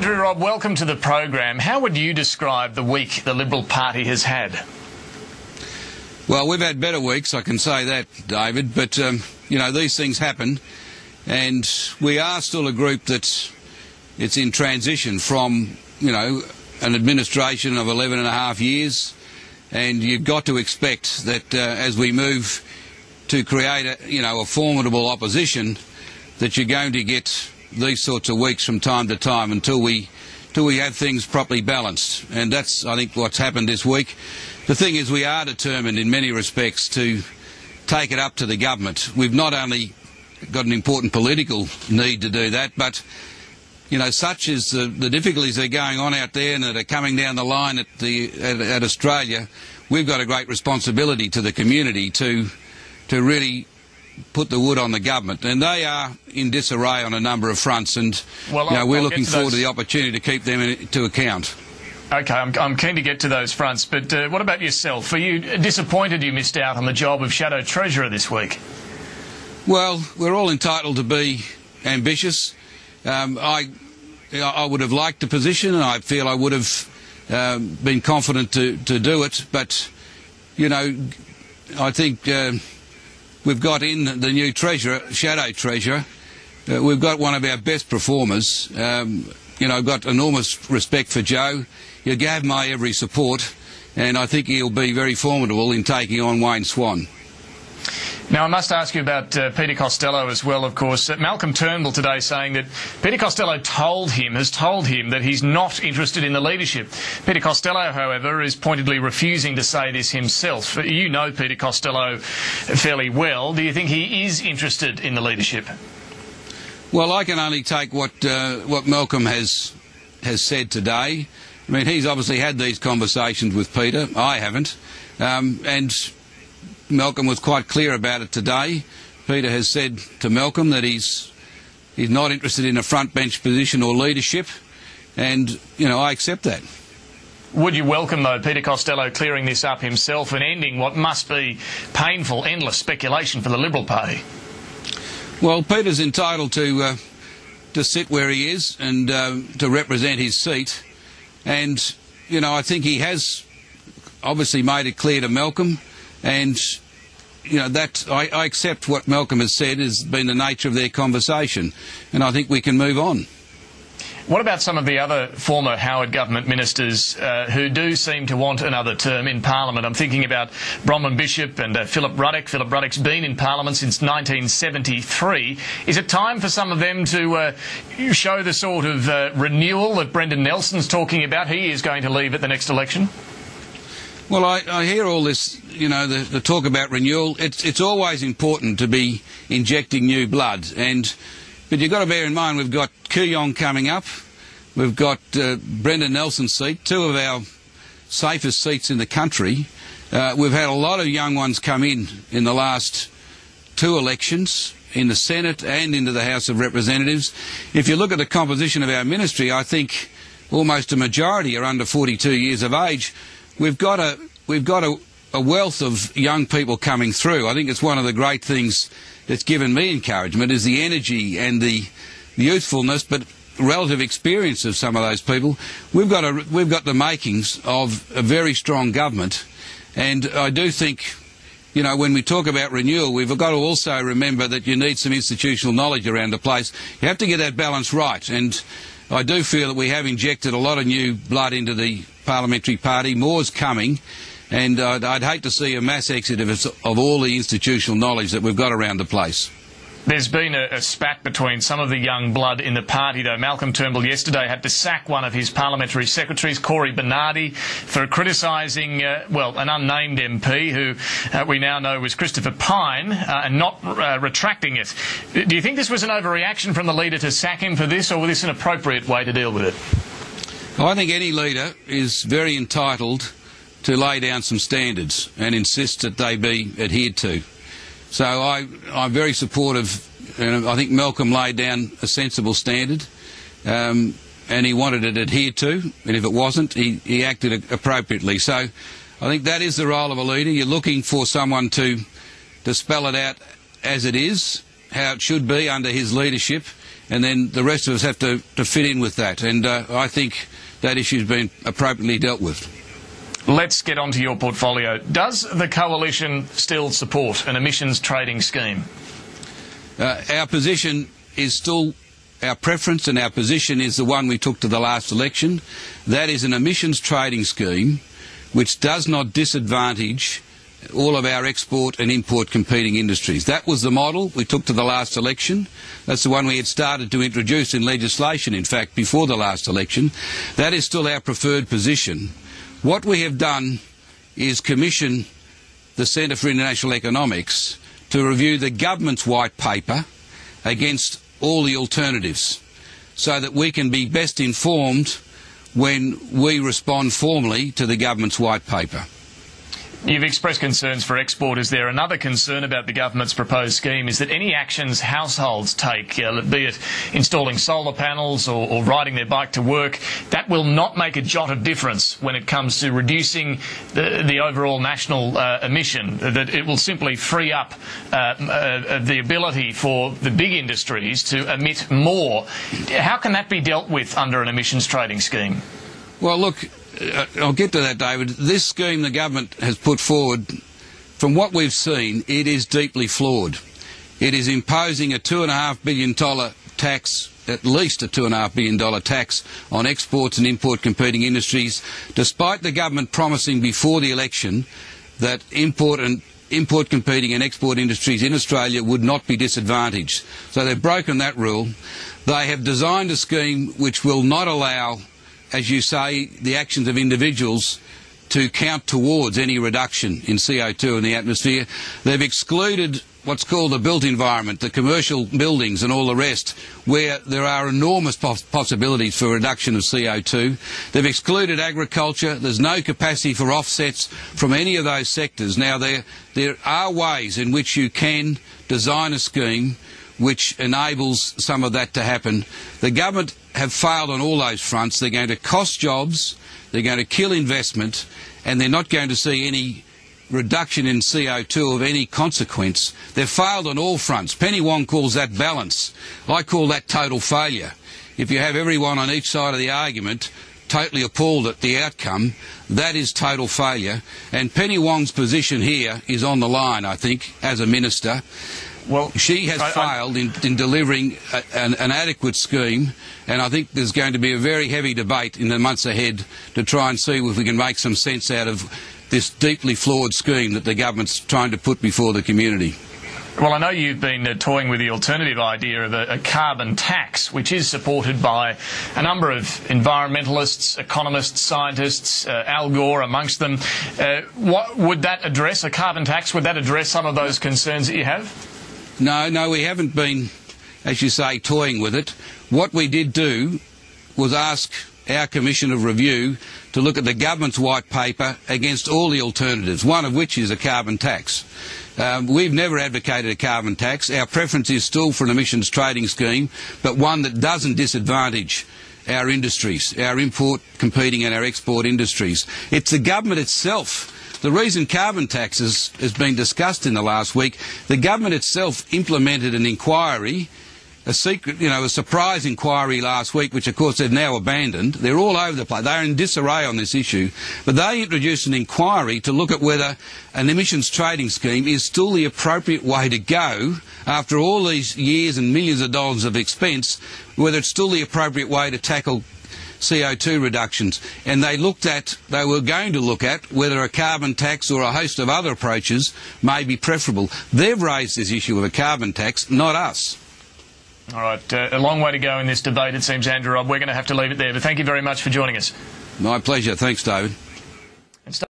Andrew, Rob, welcome to the program. How would you describe the week the Liberal Party has had? Well, we've had better weeks, I can say that, David, but, you know, these things happen, and we are still a group that's in transition from, you know, an administration of 11 and a half years, and you've got to expect that as we move to create a formidable opposition, that you're going to get these sorts of weeks from time to time until we have things properly balanced. And that's, I think, what's happened this week. The thing is, we are determined in many respects to take it up to the government. We've not only got an important political need to do that, but, you know, such as the difficulties that are going on out there and that are coming down the line at Australia, we've got a great responsibility to the community to really put the wood on the government, and they are in disarray on a number of fronts, and we're looking forward to the opportunity to keep them to account. OK, I'm keen to get to those fronts, but what about yourself? Are you disappointed you missed out on the job of Shadow Treasurer this week? Well, we're all entitled to be ambitious. I would have liked the position, and I feel I would have been confident to do it, but, you know, I think we've got in the new Shadow Treasurer, we've got one of our best performers. I've got enormous respect for Joe. He'll have my every support, and I think he'll be very formidable in taking on Wayne Swan. Now, I must ask you about Peter Costello as well, of course. Malcolm Turnbull today saying that Peter Costello has told him that he's not interested in the leadership. Peter Costello, however, is pointedly refusing to say this himself. You know Peter Costello fairly well. Do you think he is interested in the leadership? Well, I can only take what Malcolm has said today. I mean, he's obviously had these conversations with Peter. I haven't. And Malcolm was quite clear about it today. Peter has said to Malcolm that he's not interested in a front bench position or leadership, and, you know, I accept that. Would you welcome, though, Peter Costello clearing this up himself and ending what must be painful, endless speculation for the Liberal Party? Well, Peter's entitled to sit where he is and to represent his seat, and, you know, I think he has obviously made it clear to Malcolm. And, you know, that I accept what Malcolm has said has been the nature of their conversation, and I think we can move on. What about some of the other former Howard government ministers who do seem to want another term in Parliament? I'm thinking about Bronwyn Bishop and Philip Ruddock. Philip Ruddock's been in Parliament since 1973. Is it time for some of them to show the sort of renewal that Brendan Nelson's talking about? He is going to leave at the next election. Well, I hear all this, you know, the talk about renewal. It's always important to be injecting new blood, but you've got to bear in mind we've got Kooyong coming up, we've got Brendan Nelson's seat, two of our safest seats in the country. We've had a lot of young ones come in the last two elections, in the Senate and into the House of Representatives. If you look at the composition of our ministry, I think almost a majority are under 42 years of age. We've got a wealth of young people coming through. I think it's one of the great things that's given me encouragement is the energy and the youthfulness, but relative experience of some of those people. We've got the makings of a very strong government, and I do think, you know, when we talk about renewal, we've got to also remember that you need some institutional knowledge around the place. You have to get that balance right, and I do feel that we have injected a lot of new blood into the parliamentary party. More's coming, and I'd hate to see a mass exit of all the institutional knowledge that we've got around the place. There's been a spat between some of the young blood in the party, though. Malcolm Turnbull yesterday had to sack one of his parliamentary secretaries, Corey Bernardi, for criticising, an unnamed MP who we now know was Christopher Pyne, and not retracting it. Do you think this was an overreaction from the leader to sack him for this, or was this an appropriate way to deal with it? I think any leader is very entitled to lay down some standards and insist that they be adhered to. So I'm very supportive, and I think Malcolm laid down a sensible standard, and he wanted it adhered to, and if it wasn't, he acted appropriately. So I think that is the role of a leader. You're looking for someone to spell it out as it is, how it should be under his leadership, and then the rest of us have to fit in with that. And I think that issue's been appropriately dealt with. Let's get on to your portfolio. Does the Coalition still support an emissions trading scheme? Our position is still our preference, and our position is the one we took to the last election. That is an emissions trading scheme which does not disadvantage all of our export and import competing industries. That was the model we took to the last election. That's the one we had started to introduce in legislation, in fact, before the last election. That is still our preferred position. What we have done is commission the Centre for International Economics to review the government's white paper against all the alternatives, so that we can be best informed when we respond formally to the government's white paper. You've expressed concerns for exporters there. Another concern about the government's proposed scheme is that any actions households take, be it installing solar panels or riding their bike to work, that will not make a jot of difference when it comes to reducing the overall national emission, that it will simply free up the ability for the big industries to emit more. How can that be dealt with under an emissions trading scheme? Well, look, I'll get to that, David. This scheme the government has put forward, from what we've seen, it is deeply flawed. It is imposing a $2.5 billion tax, at least a $2.5 billion tax on exports and import competing industries, despite the government promising before the election that import competing and export industries in Australia would not be disadvantaged. So they've broken that rule. They have designed a scheme which will not allow, as you say, the actions of individuals to count towards any reduction in CO2 in the atmosphere. They've excluded what's called the built environment, the commercial buildings and all the rest, where there are enormous possibilities for reduction of CO2. They've excluded agriculture. There's no capacity for offsets from any of those sectors. Now, there are ways in which you can design a scheme which enables some of that to happen. The government have failed on all those fronts. They're going to cost jobs, they're going to kill investment, and they're not going to see any reduction in CO2 of any consequence. They've failed on all fronts. Penny Wong calls that balance. I call that total failure. If you have everyone on each side of the argument totally appalled at the outcome, that is total failure. And Penny Wong's position here is on the line, I think, as a minister. Well, she has failed in delivering an adequate scheme, and I think there's going to be a very heavy debate in the months ahead to try and see if we can make some sense out of this deeply flawed scheme that the government's trying to put before the community. Well, I know you've been toying with the alternative idea of a carbon tax, which is supported by a number of environmentalists, economists, scientists, Al Gore amongst them. What would that address, a carbon tax? Would that address some of those concerns that you have? No, we haven't been, as you say, toying with it. What we did do was ask our Commission of Review to look at the government's white paper against all the alternatives, one of which is a carbon tax. We've never advocated a carbon tax. Our preference is still for an emissions trading scheme, but one that doesn't disadvantage our industries, our import competing and our export industries. It's the government itself. The reason carbon tax has been discussed in the last week, the government itself implemented an inquiry, a surprise inquiry last week, which of course they've now abandoned. They're all over the place. They're in disarray on this issue. But they introduced an inquiry to look at whether an emissions trading scheme is still the appropriate way to go after all these years and millions of dollars of expense, whether it's still the appropriate way to tackle CO2 reductions. And they were going to look at whether a carbon tax or a host of other approaches may be preferable. They've raised this issue of a carbon tax, not us. All right, a long way to go in this debate, it seems, Andrew Robb. We're going to have to leave it there, but thank you very much for joining us. My pleasure. Thanks, David.